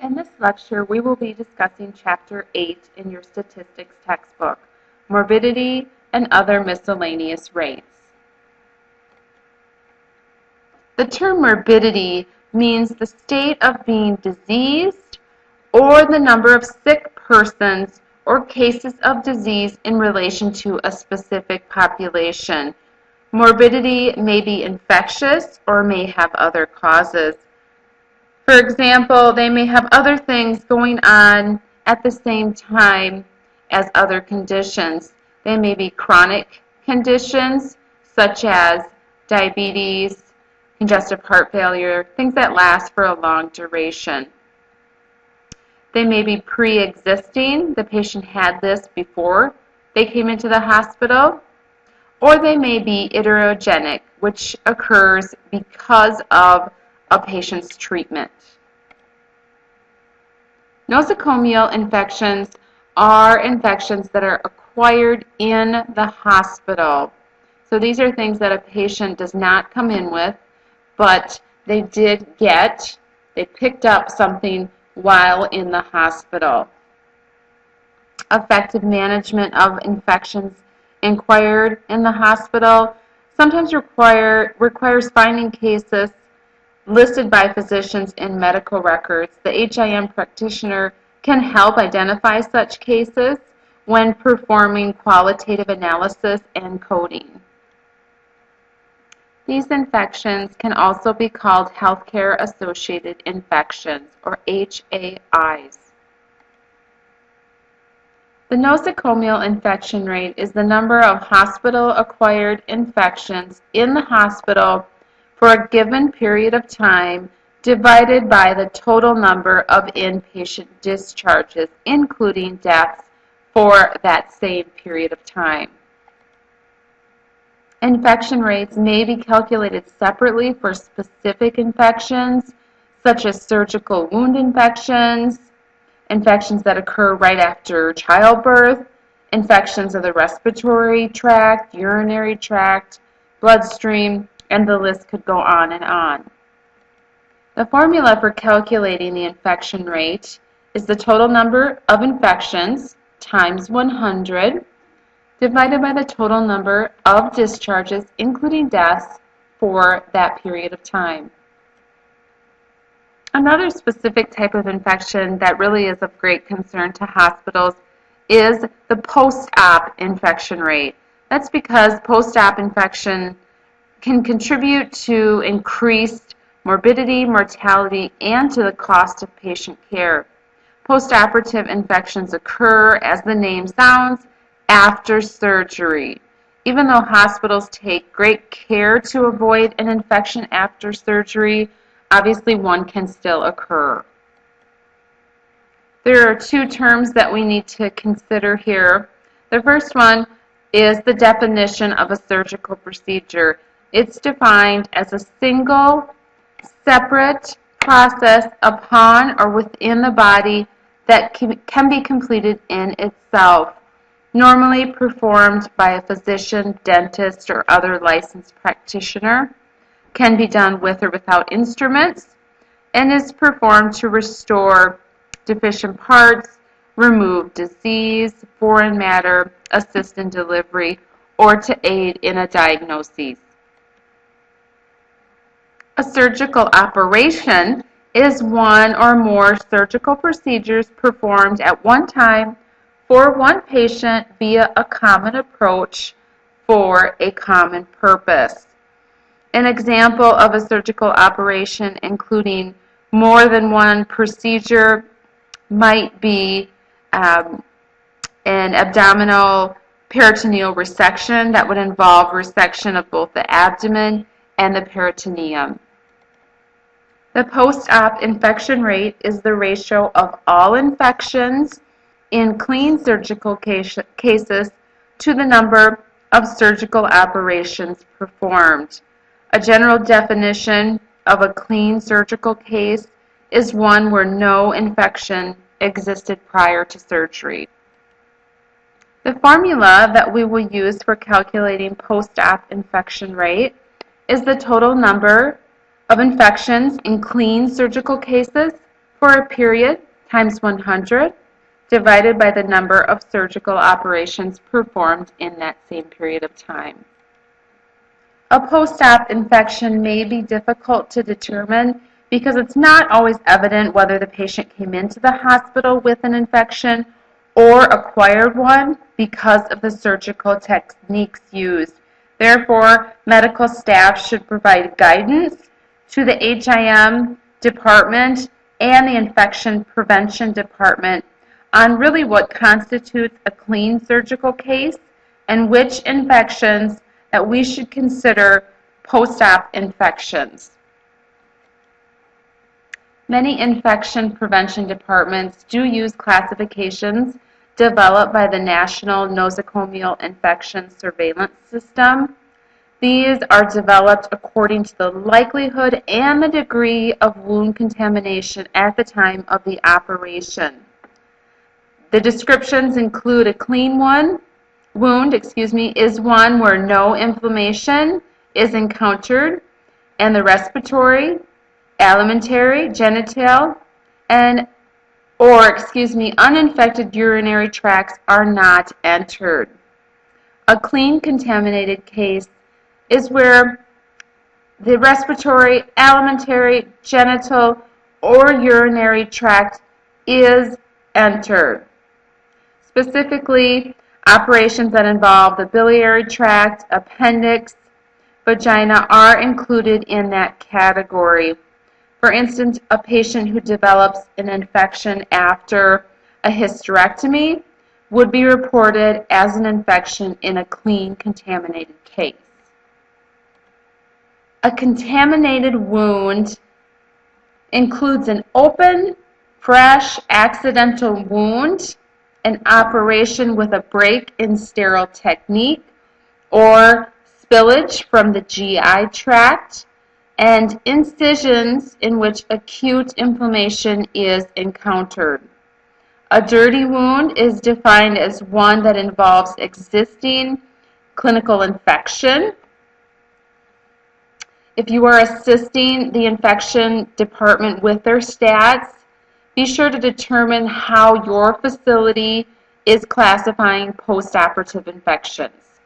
In this lecture, we will be discussing Chapter 8 in your statistics textbook, Morbidity and Other Miscellaneous Rates. The term morbidity means the state of being diseased or the number of sick persons or cases of disease in relation to a specific population. Morbidity may be infectious or may have other causes. For example, they may have other things going on at the same time as other conditions. They may be chronic conditions such as diabetes, congestive heart failure, things that last for a long duration. They may be pre-existing. The patient had this before they came into the hospital. Or they may be iterogenic, which occurs because of a patient's treatment. Nosocomial infections are infections that are acquired in the hospital. So these are things that a patient does not come in with, but they picked up something while in the hospital. Effective management of infections acquired in the hospital sometimes requires finding cases listed by physicians in medical records. The HIM practitioner can help identify such cases when performing qualitative analysis and coding. These infections can also be called healthcare-associated infections, or HAIs. The nosocomial infection rate is the number of hospital-acquired infections in the hospital for a given period of time divided by the total number of inpatient discharges, including deaths, for that same period of time. Infection rates may be calculated separately for specific infections, such as surgical wound infections, infections that occur right after childbirth, infections of the respiratory tract, urinary tract, bloodstream, and the list could go on and on. The formula for calculating the infection rate is the total number of infections times 100 divided by the total number of discharges, including deaths, for that period of time. Another specific type of infection that really is of great concern to hospitals is the post-op infection rate. That's because post-op infection can contribute to increased morbidity, mortality, and to the cost of patient care. Postoperative infections occur, as the name sounds, after surgery. Even though hospitals take great care to avoid an infection after surgery, obviously one can still occur. There are two terms that we need to consider here. The first one is the definition of a surgical procedure. It's defined as a single, separate process upon or within the body that can be completed in itself, normally performed by a physician, dentist, or other licensed practitioner, can be done with or without instruments, and is performed to restore deficient parts, remove disease, foreign matter, assist in delivery, or to aid in a diagnosis. A surgical operation is one or more surgical procedures performed at one time for one patient via a common approach for a common purpose. An example of a surgical operation including more than one procedure might be an abdominal peritoneal resection that would involve resection of both the abdomen and the peritoneum. The post-op infection rate is the ratio of all infections in clean surgical cases to the number of surgical operations performed. A general definition of a clean surgical case is one where no infection existed prior to surgery. The formula that we will use for calculating post-op infection rate is the total number of infections in clean surgical cases for for a period times 100 divided by the number of surgical operations performed in that same period of time. A post-op infection may be difficult to determine because it's not always evident whether the patient came into the hospital with an infection or acquired one because of the surgical techniques used. Therefore, medical staff should provide guidance to the HIM department and the infection prevention department on really what constitutes a clean surgical case and which infections that we should consider post-op infections. Many infection prevention departments do use classifications developed by the National Nosocomial Infection Surveillance System. These are developed according to the likelihood and the degree of wound contamination at the time of the operation. The descriptions include a clean wound is one where no inflammation is encountered and the respiratory, alimentary, genital, uninfected urinary tracts are not entered. A clean contaminated case is where the respiratory, alimentary, genital, or urinary tract is entered. Specifically, operations that involve the biliary tract, appendix, vagina are included in that category. For instance, a patient who develops an infection after a hysterectomy would be reported as an infection in a clean, contaminated case. A contaminated wound includes an open, fresh, accidental wound, an operation with a break in sterile technique, or spillage from the GI tract, and incisions in which acute inflammation is encountered. A dirty wound is defined as one that involves existing clinical infection. If you are assisting the infection department with their stats, be sure to determine how your facility is classifying postoperative infections.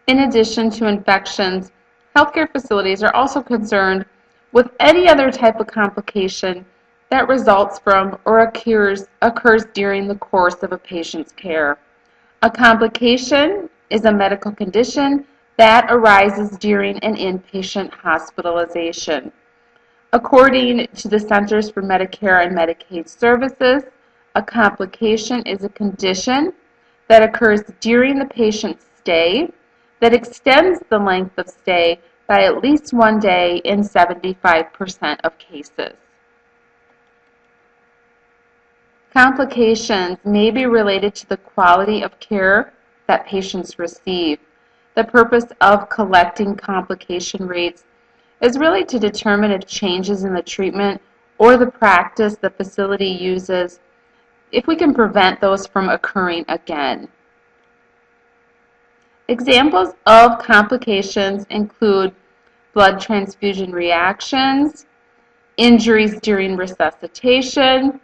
In addition to infections, healthcare facilities are also concerned with any other type of complication that results from or occurs during the course of a patient's care. A complication is a medical condition that arises during an inpatient hospitalization. According to the Centers for Medicare and Medicaid Services, a complication is a condition that occurs during the patient's stay that extends the length of stay by at least 1 day in 75% of cases. Complications may be related to the quality of care that patients receive. The purpose of collecting complication rates is really to determine if changes in the treatment or the practice the facility uses, if we can prevent those from occurring again. Examples of complications include blood transfusion reactions, injuries during resuscitation,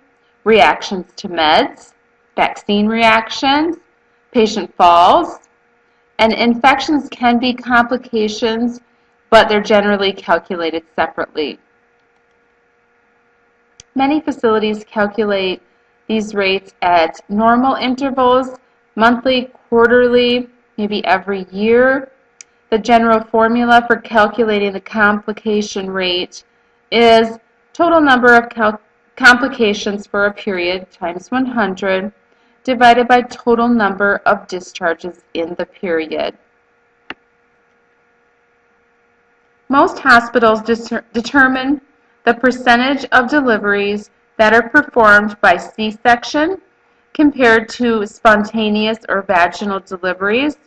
reactions to meds, vaccine reactions, patient falls, and infections can be complications, but they're generally calculated separately. Many facilities calculate these rates at normal intervals, monthly, quarterly, maybe every year. The general formula for calculating the complication rate is total number of complications for a period times 100 divided by total number of discharges in the period. Most hospitals determine the percentage of deliveries that are performed by C-section compared to spontaneous or vaginal deliveries.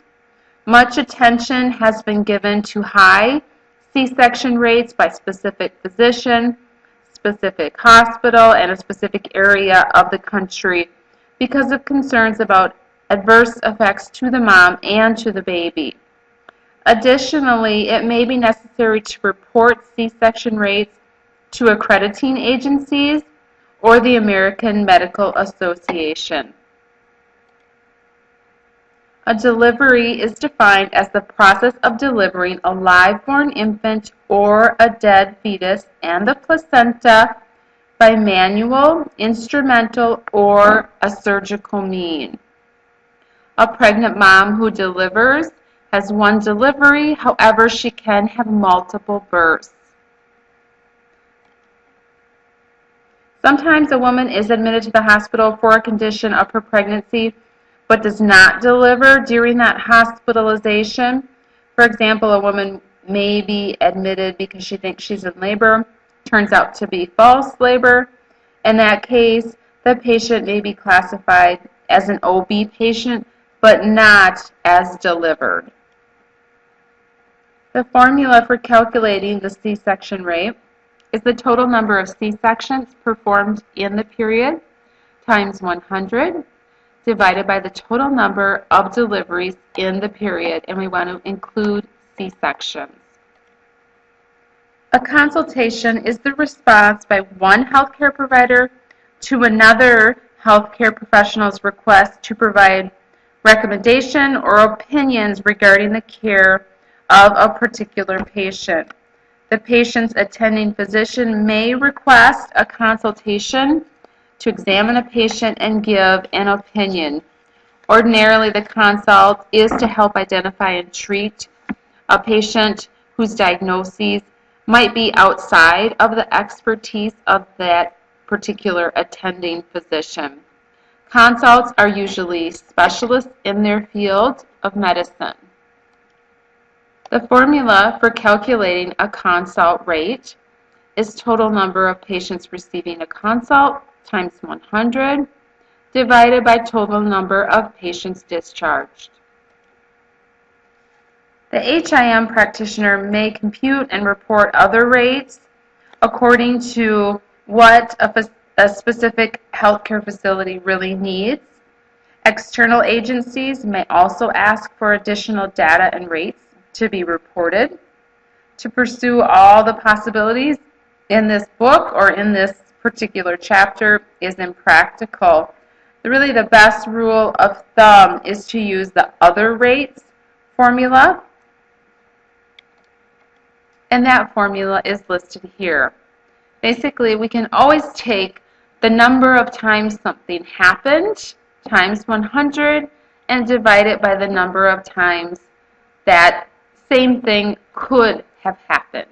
Much attention has been given to high C-section rates by specific physician, specific hospital, and a specific area of the country because of concerns about adverse effects to the mom and to the baby. Additionally, it may be necessary to report C-section rates to accrediting agencies or the American Medical Association. A delivery is defined as the process of delivering a live-born infant or a dead fetus and the placenta by manual, instrumental, or a surgical mean. A pregnant mom who delivers has one delivery, however, she can have multiple births. Sometimes a woman is admitted to the hospital for a condition of her pregnancy but does not deliver during that hospitalization. For example, a woman may be admitted because she thinks she's in labor, turns out to be false labor. In that case, the patient may be classified as an OB patient but not as delivered. The formula for calculating the C-section rate is the total number of C-sections performed in the period times 100 divided by the total number of deliveries in the period, and we want to include C-sections. A consultation is the response by one healthcare provider to another healthcare professional's request to provide recommendation or opinions regarding the care of a particular patient. The patient's attending physician may request a consultation to examine a patient and give an opinion. Ordinarily, the consult is to help identify and treat a patient whose diagnoses might be outside of the expertise of that particular attending physician. Consults are usually specialists in their field of medicine. The formula for calculating a consult rate is total number of patients receiving a consult times 100 divided by total number of patients discharged. The HIM practitioner may compute and report other rates according to what a specific healthcare facility really needs. External agencies may also ask for additional data and rates to be reported. To pursue all the possibilities in this book or in this particular chapter is impractical. Really, the best rule of thumb is to use the other rates formula, and that formula is listed here. Basically, we can always take the number of times something happened times 100 and divide it by the number of times that same thing could have happened.